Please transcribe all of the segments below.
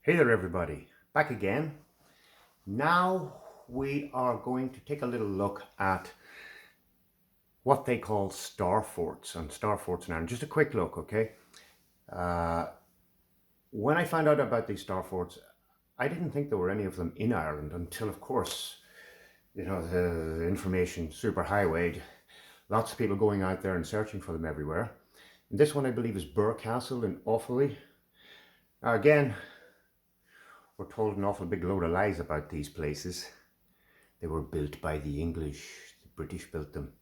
Hey there everybody, back again. Now we are going to take a little look at what they call star forts and star forts in Ireland. Just a quick look, okay? When I found out about these star forts, I didn't think there were any of them in Ireland until, of course, you know, the information superhighway, lots of people going out there and searching for them everywhere. And this one I believe is Burr Castle in Offaly. Now again, we're told an awful big load of lies about these places. They were built by the English. The British built them.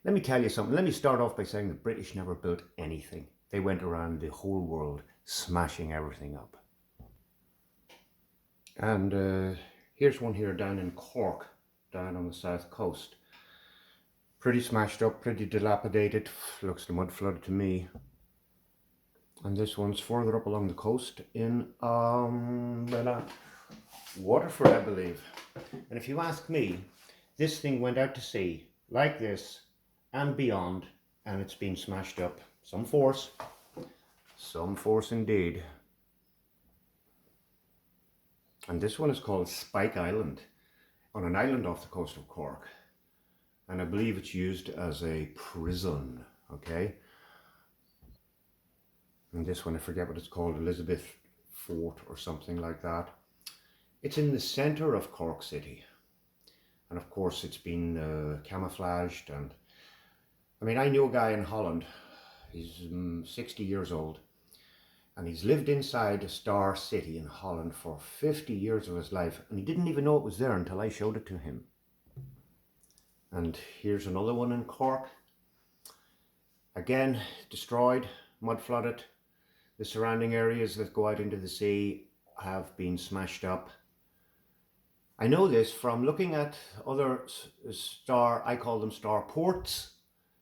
Let me tell you something. Let me start off by saying the British never built anything. They went around the whole world smashing everything up. And here's one here down in Cork, down on the south coast. Pretty smashed up, pretty dilapidated. Looks mud flooded to me. And this one's further up along the coast in Waterford, I believe. And if you ask me, this thing went out to sea like this and beyond, and it's been smashed up. Some force indeed. And this one is called Spike Island, on an island off the coast of Cork. And I believe it's used as a prison, okay? And this one, I forget what it's called, Elizabeth Fort or something like that. It's in the centre of Cork City. And of course it's been camouflaged. And I mean, I knew a guy in Holland, he's 60 years old, and he's lived inside a star city in Holland for 50 years of his life, and he didn't even know it was there until I showed it to him. And here's another one in Cork. Again, destroyed, mud flooded. The surrounding areas that go out into the sea have been smashed up. I know this from looking at other I call them star ports,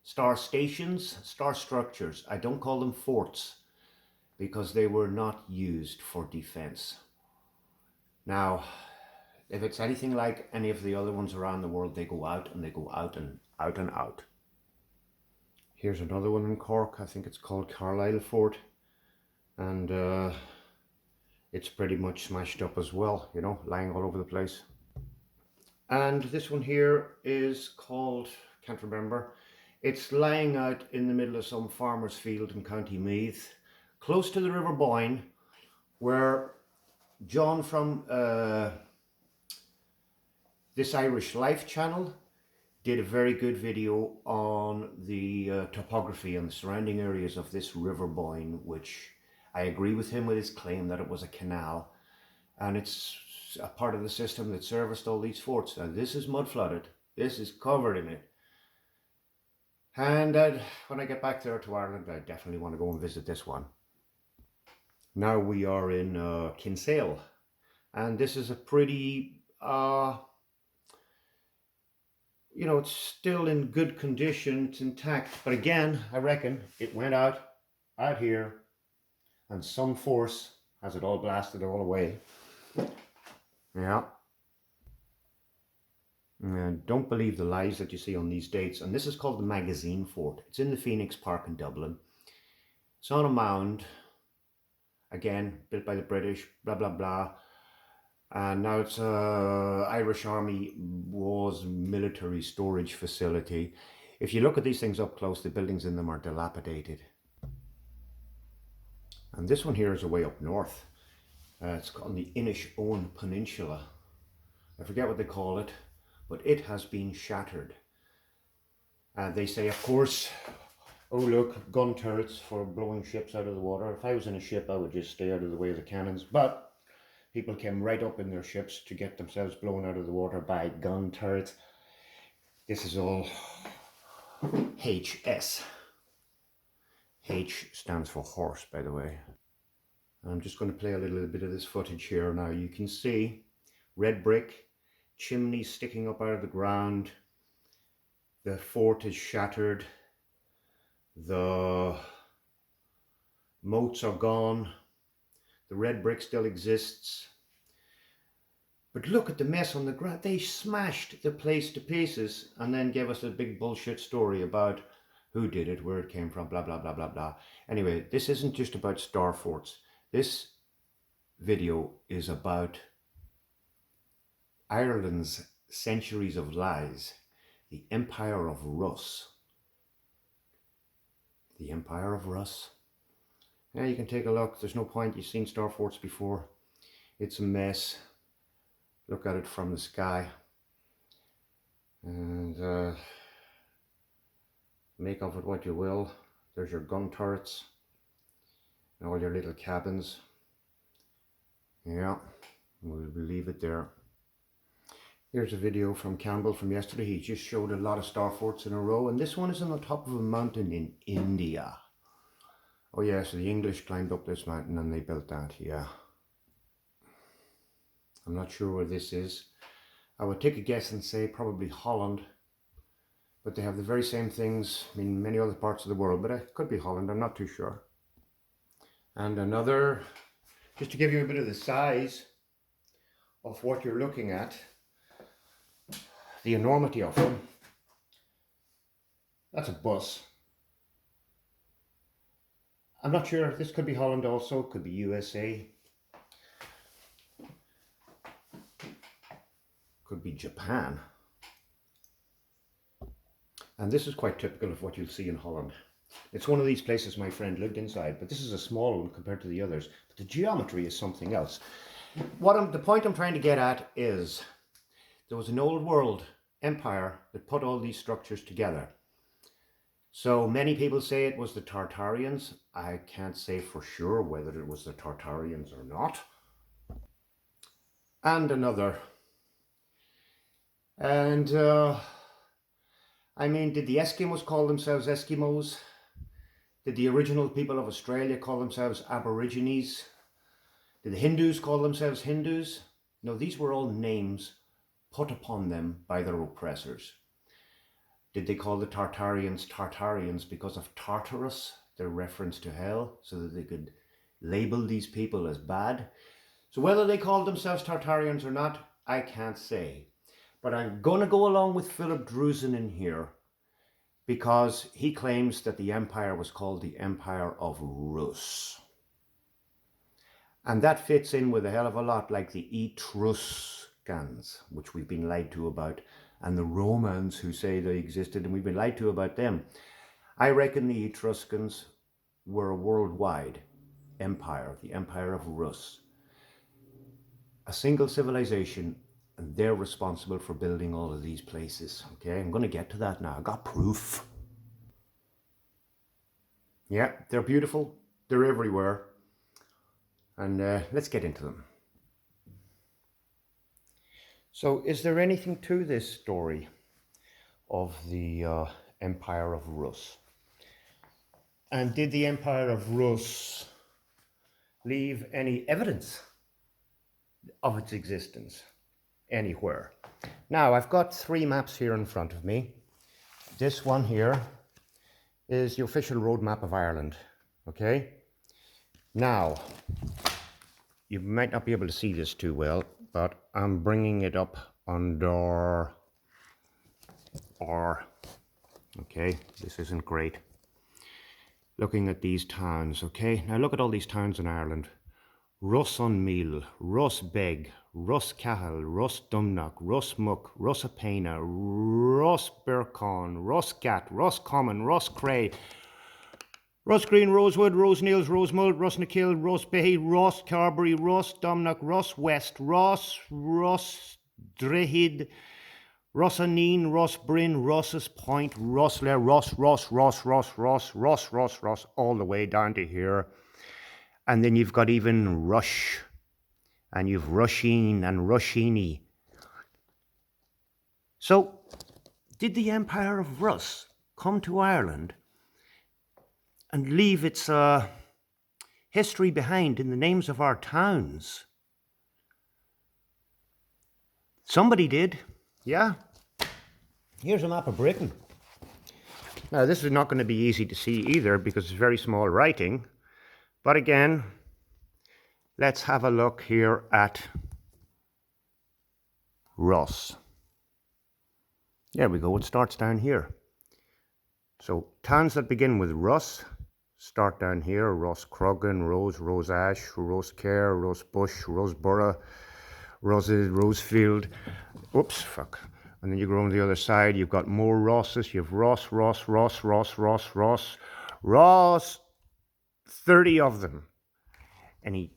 star stations, star structures. I don't call them forts because they were not used for defense. Now, if it's anything like any of the other ones around the world, they go out and they go out and out and out. Here's another one in Cork. I think it's called Carlisle Fort. And it's pretty much smashed up as well, you know, lying all over the place. And this one here is called, can't remember, it's lying out in the middle of some farmer's field in County Meath, close to the River Boyne, where John from This Irish Life channel did a very good video on the topography and the surrounding areas of this River Boyne, which I agree with him with his claim that it was a canal, and it's a part of the system that serviced all these forts. Now this is mud flooded, this is covered in it, and when I get back there to Ireland, I definitely want to go and visit this one. Now we are in Kinsale, and this is a pretty, you know, it's still in good condition, it's intact, but again, I reckon it went out here, and some force has it all blasted all away. Yeah. And don't believe the lies that you see on these dates. And this is called the Magazine Fort. It's in the Phoenix Park in Dublin. It's on a mound. Again, built by the British, blah, blah, blah. And now it's a Irish Army Wars military storage facility. If you look at these things up close, the buildings in them are dilapidated. And this one here is away up north. It's on the Inishowen Peninsula. I forget what they call it, but it has been shattered. They say, of course, oh look, gun turrets for blowing ships out of the water. If I was in a ship, I would just stay out of the way of the cannons. But people came right up in their ships to get themselves blown out of the water by gun turrets. This is all HS. H stands for horse, by the way. I'm just going to play a little bit of this footage here now. You can see red brick, chimneys sticking up out of the ground. The fort is shattered. The moats are gone. The red brick still exists. But look at the mess on the ground. They smashed the place to pieces and then gave us a big bullshit story about who did it, where it came from, blah, blah, blah, blah, blah. Anyway, this isn't just about star forts. This video is about Ireland's centuries of lies, the Empire of RUS. The Empire of RUS. Now you can take a look. There's no point. You've seen star forts before. It's a mess. Look at it from the sky. And make of it what you will. There's your gun turrets and all your little cabins. Yeah, we'll leave it there. Here's a video from Campbell from yesterday. He just showed a lot of star forts in a row, and this one is on the top of a mountain in India. Oh yeah, so the English climbed up this mountain and they built that, yeah. I'm not sure where this is. I would take a guess and say probably Holland, but they have the very same things in many other parts of the world, but it could be Holland, I'm not too sure. And another, just to give you a bit of the size of what you're looking at, the enormity of them. That's a bus. I'm not sure, this could be Holland also, could be USA. Could be Japan. And this is quite typical of what you'll see in Holland. It's one of these places my friend lived inside, but this is a small one compared to the others. But the geometry is something else. The point I'm trying to get at is there was an old world empire that put all these structures together. So many people say it was the Tartarians. I can't say for sure whether it was the Tartarians or not. And another. And I mean, did the Eskimos call themselves Eskimos? Did the original people of Australia call themselves Aborigines? Did the Hindus call themselves Hindus? No, these were all names put upon them by their oppressors. Did they call the Tartarians Tartarians because of Tartarus, their reference to hell, so that they could label these people as bad? So whether they called themselves Tartarians or not, I can't say. But I'm going to go along with Philip Drusen in here because he claims that the empire was called the Empire of RUS. And that fits in with a hell of a lot like the Etruscans, which we've been lied to about, and the Romans who say they existed and we've been lied to about them. I reckon the Etruscans were a worldwide empire, the Empire of RUS. A single civilization, and they're responsible for building all of these places. Okay, I'm going to get to that now. I got proof. Yeah, they're beautiful. They're everywhere. And let's get into them. So is there anything to this story of the Empire of RUS? And did the Empire of RUS leave any evidence of its existence anywhere? Now, I've got 3 maps here in front of me. This one here is the official road map of Ireland. Okay? Now, you might not be able to see this too well, but I'm bringing it up under R. Okay, this isn't great. Looking at these towns, okay? Now look at all these towns in Ireland. Ross-on-Meal, Ross-Beg, Ross-Cahill, Ross-Dumnock, Ross-Muck, Ross-Apena, Ross-Bercon, Ross-Gat, Ross-Common, Ross-Cray, Ross-Green, Rosewood, Rose-Nails, Rosemull, Ross-Nakill, Ross-Bay, Ross-Carbery, Ross-Dumnock, Ross-West, Ross-Drehid, Ross-Aneen, Ross-Bryn, Ross's Point, Rossler, Ross, all the way down to here. And then you've got even Rush, and you've Rusheen and Rushini. So, did the Empire of RUS come to Ireland and leave its history behind in the names of our towns? Somebody did, yeah. Here's a map of Britain. Now, this is not going to be easy to see either because it's very small writing. But again, let's have a look here at RUS. There we go, it starts down here. So towns that begin with RUS Start down here, Ross Croggan, Rose, Rose Ash, Rose Kerr, Rose Bush, Rose Borough, Rosefield. Oops, fuck. And then you go on the other side, you've got more Rosses. You have Ross, 30 of them. Any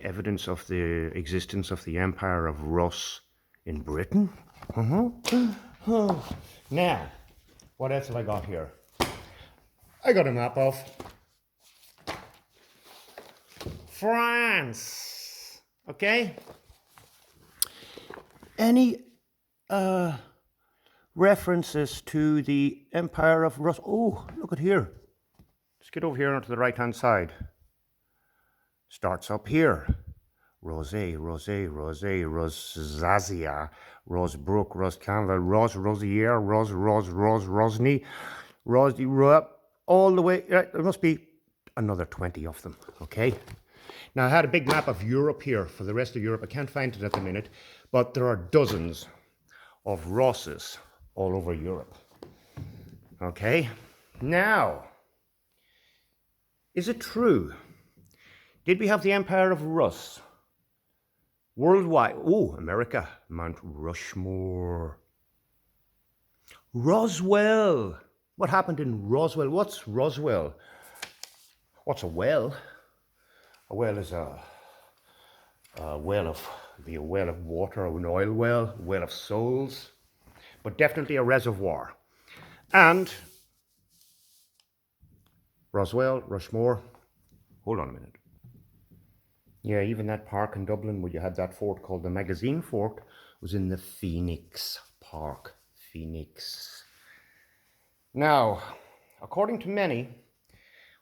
evidence of the existence of the Empire of RUS in Britain? Now, what else have I got here? I got a map of France. Okay? Any references to the Empire of RUS? Oh, look at here. Let's get over here onto the right-hand side. Starts up here. Rosé, Rosazia, Rosebrook, Roscanva, Rosier, Rosny, all the way. There must be another 20 of them, okay? Now, I had a big map of Europe here for the rest of Europe. I can't find it at the minute, but there are dozens of Rosses all over Europe, okay? Now, is it true? Did we have the Empire of RUS? Worldwide. Oh, America. Mount Rushmore. Roswell. What happened in Roswell? What's Roswell? What's a well? A well is a well of water, or an oil well, a well of souls, but definitely a reservoir. And Roswell, Rushmore. Hold on a minute. Yeah, even that park in Dublin where you had that fort called the Magazine Fort was in the Phoenix Park. Phoenix. Now, according to many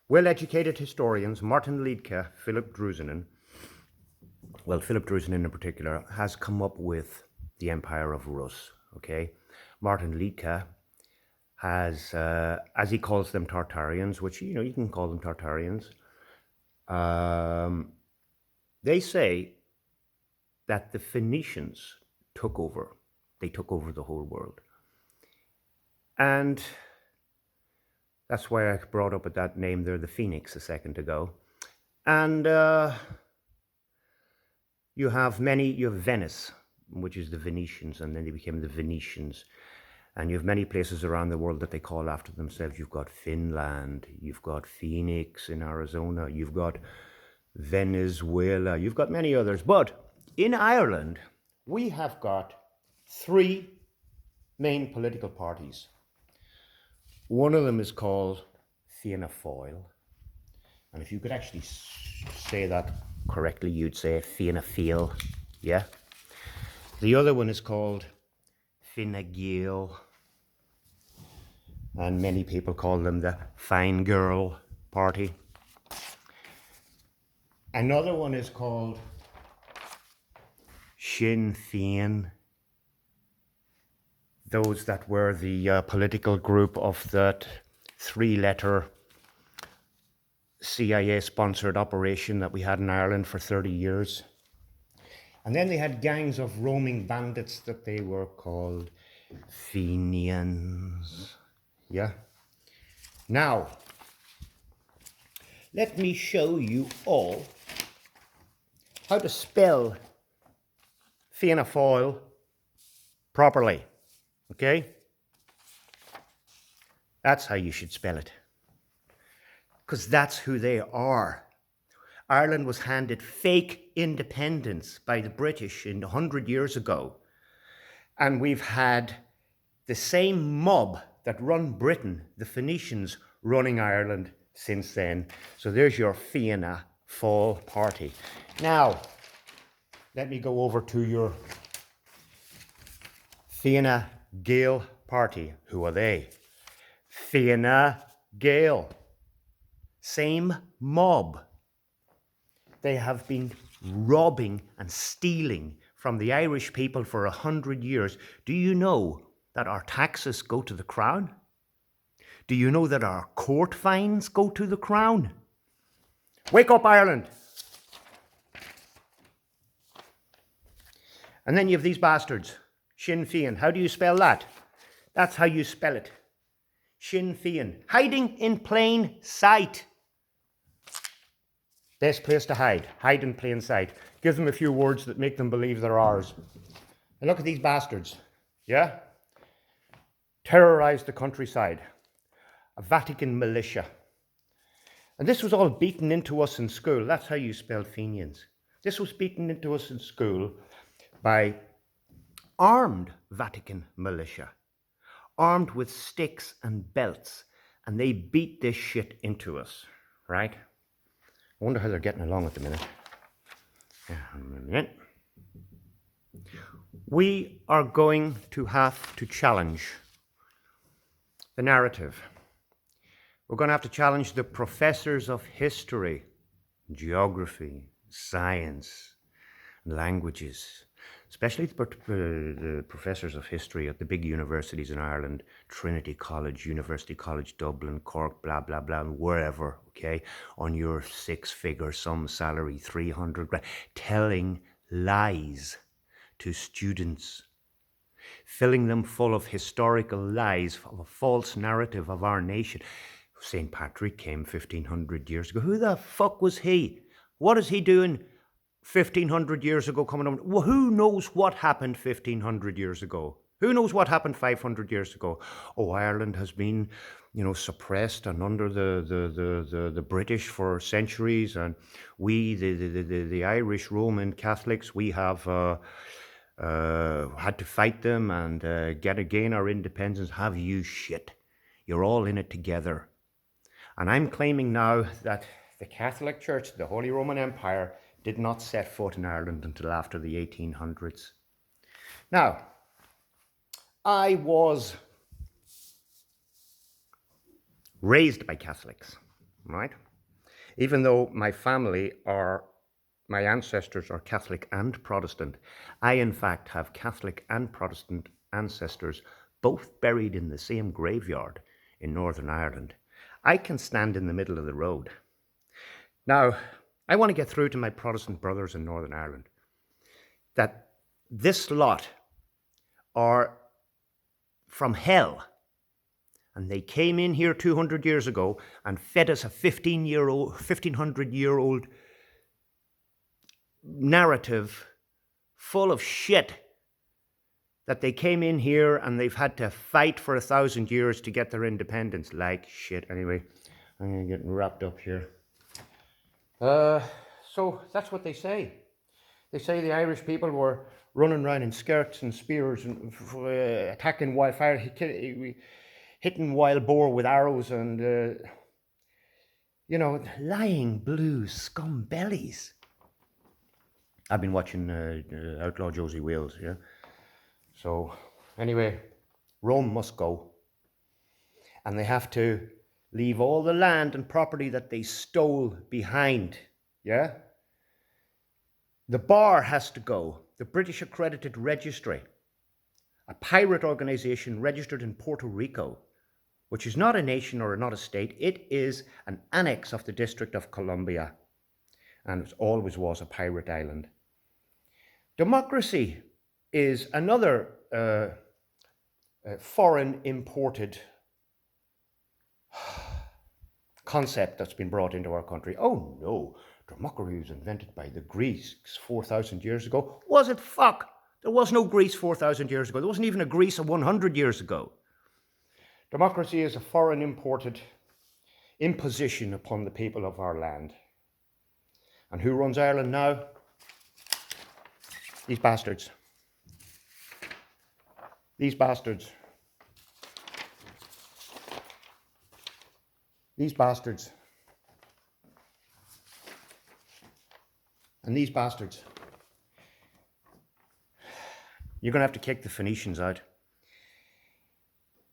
well-educated historians, Martin Liedtke, Philip Druzinen in particular, has come up with the Empire of Rus, okay? Martin Liedtke has, as he calls them, Tartarians, which, you know, you can call them Tartarians. They say that the Phoenicians took over. They took over the whole world. And that's why I brought up at that name there, the Phoenix, a second ago. And you have Venice, which is the Venetians, and then they became the Venetians. And you have many places around the world that they call after themselves. You've got Finland, you've got Phoenix in Arizona, you've got Venezuela, you've got many others. But in Ireland, we have got 3 main political parties. One of them is called Fianna Fáil. And if you could actually say that correctly, you'd say Fianna Fáil, yeah? The other one is called Fine Gael. And many people call them the Fine Girl Party. Another one is called Sinn Féin. Those that were the political group of that 3-letter CIA-sponsored operation that we had in Ireland for 30 years. And then they had gangs of roaming bandits that they were called Fenians. Yeah? Now, let me show you all how to spell Fianna Fáil properly. Okay? That's how you should spell it. Because that's who they are. Ireland was handed fake independence by the British 100 years ago. And we've had the same mob that run Britain, the Phoenicians, running Ireland since then. So there's your Fianna Fáil party. Now, let me go over to your Fianna Gael party. Who are they? Fianna Gael. Same mob. They have been robbing and stealing from the Irish people for 100 years. Do you know that our taxes go to the Crown? Do you know that our court fines go to the Crown? Wake up, Ireland! And then you have these bastards, Sinn Féin. How do you spell that? That's how you spell it. Sinn Féin. Hiding in plain sight. Best place to hide. Hide in plain sight. Give them a few words that make them believe they're ours. And look at these bastards. Yeah? Terrorized the countryside. A Vatican militia. And this was all beaten into us in school. That's how you spell Fenians. This was beaten into us in school by armed Vatican militia. Armed with sticks and belts. And they beat this shit into us. Right? I wonder how they're getting along at the minute. We are going to have to challenge the narrative. We're going to have to challenge the professors of history, geography, science, languages, especially the professors of history at the big universities in Ireland, Trinity College, University College Dublin, Cork, blah, blah, blah, wherever, okay, on your six-figure sum salary, 300 grand, telling lies to students, filling them full of historical lies, of a false narrative of our nation. St. Patrick came 1,500 years ago. Who the fuck was he? What is he doing 1,500 years ago coming on? Well, who knows what happened 1,500 years ago? Who knows what happened 500 years ago? Oh, Ireland has been, suppressed and under the British for centuries, and we, the Irish Roman Catholics, we have had to fight them and gain our independence. Have you shit? You're all in it together. And I'm claiming now that the Catholic Church, the Holy Roman Empire, did not set foot in Ireland until after the 1800s. Now, I was raised by Catholics, right? Even though my ancestors are Catholic and Protestant, I in fact have Catholic and Protestant ancestors both buried in the same graveyard in Northern Ireland. I can stand in the middle of the road. Now, I want to get through to my Protestant brothers in Northern Ireland that this lot are from hell. And they came in here 200 years ago and fed us a 1,500-year-old narrative full of shit that they came in here and they've had to fight for 1,000 years to get their independence. Like shit. Anyway, I'm getting wrapped up here. So that's what they say. They say the Irish people were running around in skirts and spears and attacking wildfire, hitting wild boar with arrows and, lying blue scum bellies. I've been watching Outlaw Josie Wales, yeah. So, anyway, Rome must go. And they have to leave all the land and property that they stole behind, yeah? The bar has to go. The British Accredited Registry, a pirate organization registered in Puerto Rico, which is not a nation or not a state. It is an annex of the District of Columbia, and it always was a pirate island. Democracy is another foreign imported concept that's been brought into our country. Oh no, democracy was invented by the Greeks 4,000 years ago. Was it? Fuck! There was no Greece 4,000 years ago. There wasn't even a Greece 100 years ago. Democracy is a foreign imported imposition upon the people of our land. And who runs Ireland now? These bastards. These bastards. These bastards. And these bastards. You're going to have to kick the Phoenicians out.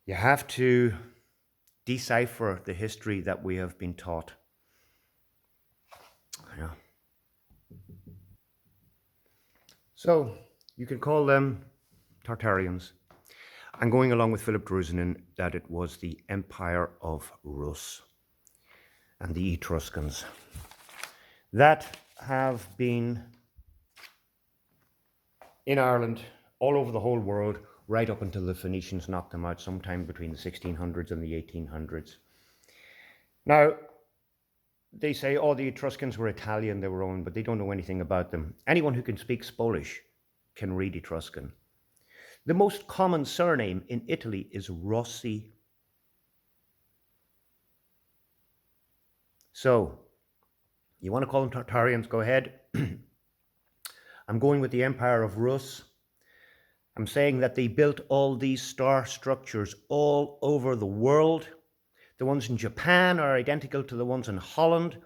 You have to decipher the history that we have been taught. Yeah. So, you can call them Tartarians. I'm going along with Philip Drusenin that it was the Empire of RUS and the Etruscans that have been in Ireland, all over the whole world, right up until the Phoenicians knocked them out sometime between the 1600s and the 1800s. Now, they say, oh, the Etruscans were Italian, they were Roman, but they don't know anything about them. Anyone who can speak Polish can read Etruscan. The most common surname in Italy is Rossi. So, you want to call them Tartarians, go ahead. I'm going with the Empire of RUS. I'm saying that they built all these star structures all over the world. The ones in Japan are identical to the ones in Holland.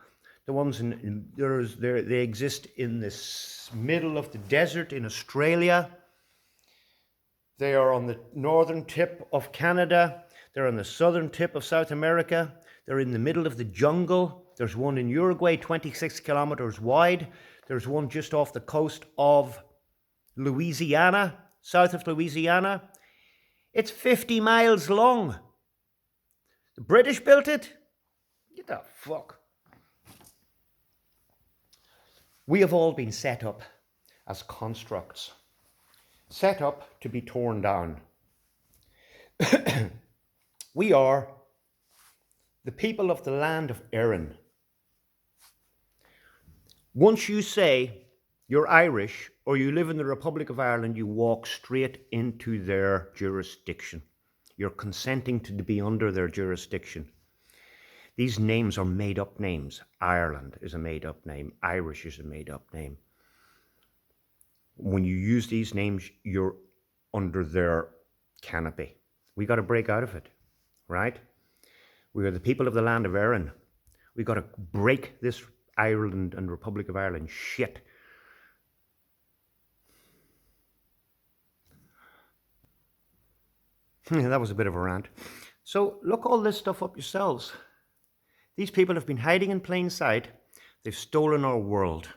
The ones they exist in this middle of the desert in Australia. They are on the northern tip of Canada. They're on the southern tip of South America. They're in the middle of the jungle. There's one in Uruguay, 26 kilometers wide. There's one just off the coast of Louisiana, south of Louisiana. It's 50 miles long. The British built it? Get the fuck. We have all been set up as constructs, set up to be torn down. We are the people of the land of Erin. Once you say you're Irish or you live in the Republic of Ireland, you walk straight into their jurisdiction. You're consenting to be under their jurisdiction. These names are made-up names. Ireland is a made-up name. Irish is a made-up name. When you use these names, you're under their canopy. We got to break out of it, right? We are the people of the land of Erin. We got to break this Ireland and Republic of Ireland shit. That was a bit of a rant. So look all this stuff up yourselves. These people have been hiding in plain sight. They've stolen our world.